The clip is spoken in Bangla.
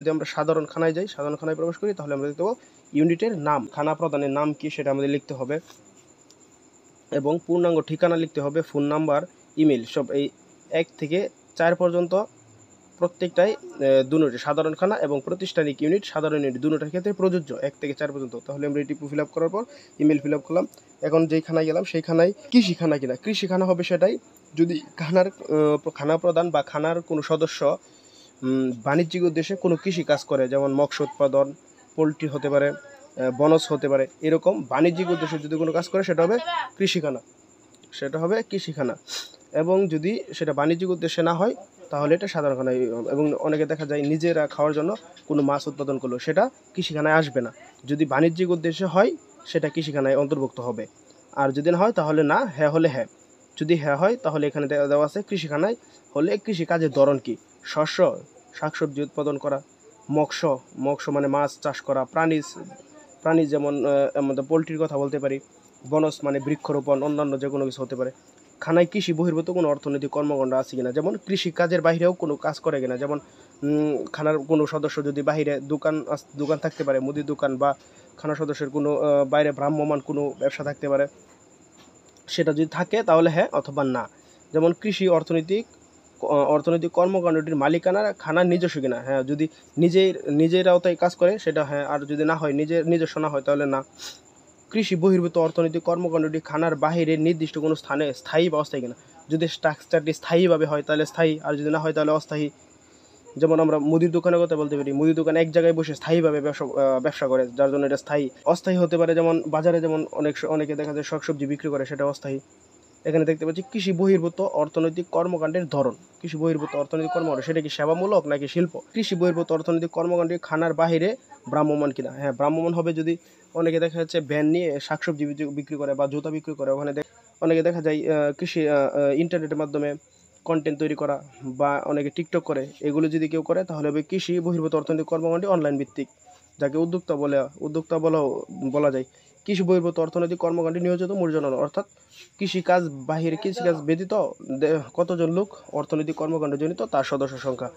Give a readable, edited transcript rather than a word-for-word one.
যদি আমরা সাধারণ খানায় যাই, সাধারণ খানায় প্রবেশ করি, তাহলে আমরা দেখতে পাবো ইউনিটের নাম, খানা প্রদানের নাম কি সেটা আমাদের লিখতে হবে এবং পূর্ণাঙ্গ ঠিকানা লিখতে হবে, ফোন নাম্বার, ইমেল, সব এই 1 থেকে 4 পর্যন্ত প্রত্যেকটাই দুটোটি সাধারণ খানা এবং প্রাতিষ্ঠানিক ইউনিট সাধারণ ইউনিট দুটোটার ক্ষেত্রে প্রযোজ্য 1 থেকে 4 পর্যন্ত। তাহলে আমরা এটি ফিল আপ করার পর ইমেল ফিল আপ করলাম। এখন যেই খানায় গেলাম সেই খানায় কৃষিখানা কিনা, কৃষিখানা হবে সেটাই যদি খানা প্রদান বা খানার কোনো সদস্য বাণিজ্যিক উদ্দেশ্যে কোনো কৃষি কাজ করে, যেমন মৎস্য উৎপাদন, পোলট্রি হতে পারে, বনজ হতে পারে, এরকম বাণিজ্যিক উদ্দেশ্যে যদি কোনো কাজ করে সেটা হবে কৃষিখানা, সেটা হবে কৃষিখানা। এবং যদি সেটা বাণিজ্যিক উদ্দেশ্যে না হয় তাহলে এটা সাধারণ খানায়। এবং অনেকে দেখা যায় নিজেরা খাওয়ার জন্য কোনো মাছ উৎপাদন করলো, সেটা কৃষিখানায় আসবে না। যদি বাণিজ্যিক উদ্দেশ্যে হয় সেটা কৃষিখানায় অন্তর্ভুক্ত হবে, আর যদি না হয় তাহলে না, হ্যাঁ হলে হ্যাঁ। যদি হ্যাঁ হয় তাহলে এখানে দেওয়া আছে কৃষিখানায় হলে কৃষিকাজের ধরন কি, শস্য শাকসবজি উৎপাদন করা, মৎস্য মানে মাছ চাষ করা, প্রাণী যেমন আমাদের পোলট্রির কথা বলতে পারি, বনজ মানে বৃক্ষরোপণ, অন্যান্য যে কোনো কিছু হতে পারে। খানায় কৃষি বহির্ভূত কোনো অর্থনৈতিক কর্মকাণ্ড আছে কিনা, যেমন কৃষিকাজের বাইরেও কোনো কাজ করে কিনা, যেমন খানার কোনো সদস্য যদি বাইরে দোকান থাকতে পারে, মুদির দোকান, বা খানা সদস্যের কোনো বাইরে ভ্রাম্যমান কোনো ব্যবসা থাকতে পারে, সেটা যদি থাকে তাহলে হ্যাঁ অথবা না। যেমন কৃষি অর্থনৈতিক কর্মকাণ্ডটির মালিকানা খানার নিজস্ব কিনা, হ্যাঁ যদি নিজের আওতায় কাজ করে সেটা হ্যাঁ, আর যদি না হয় নিজস্ব না হয় তাহলে না। কৃষি বহির্ভূত অর্থনৈতিক কর্মকাণ্ডটি খানার বাহিরে নির্দিষ্ট কোনো স্থানে স্থায়ী বা অস্থায়ী কিনা, যদি স্ট্রাকচারটি স্থায়ীভাবে হয় তাহলে স্থায়ী, আর যদি না হয় তাহলে অস্থায়ী। যেমন আমরা মুদির দোকানের কথা বলতে পারি, মুদির দোকানে এক জায়গায় বসে স্থায়ীভাবে ব্যবসা করে, যার জন্য এটা স্থায়ী। অস্থায়ী হতে পারে যেমন বাজারে যেমন অনেকে দেখা যায় শাকসবজি বিক্রি করে, সেটা অস্থায়ী। এখানে দেখতে পাচ্ছি কৃষি বহির্ভূত অর্থনৈতিক কর্মকাণ্ডের ধরন। কৃষি বহির্ভূত অর্থনৈতিক কর্মকাণ্ড সেটা কি সেবামূলক নাকি শিল্প? কৃষি বহির্ভূত অর্থনৈতিক কর্মকাণ্ডে খানার বাহিরে ভ্রাম্যমান কিনা, হ্যাঁ ভ্রাম্যমান হবে। যদি অনেকে দেখা যাচ্ছে ভ্যান নিয়ে শাকসবজি বিক্রি করে বা জুতা বিক্রি করে, ওখানে অনেকে দেখা যায় কৃষি ইন্টারনেটের মাধ্যমে কন্টেন্ট তৈরি করা, বা অনেকে টিকটক করে, এগুলো যদি কেউ করে তাহলে হবে কৃষি বহির্ভূত অর্থনৈতিক কর্মকাণ্ডে অনলাইন ভিত্তিক, যাকে উদ্যোক্তা বলা যায়। কৃষি বহির্ভূত অর্থনৈতিক কর্মকাণ্ডে নিয়োজিত মূর্জনন, অর্থাৎ কৃষিকাজ ব্যতীত কতজন লোক অর্থনৈতিক কর্মকাণ্ডে জড়িত তার সদস্য সংখ্যা।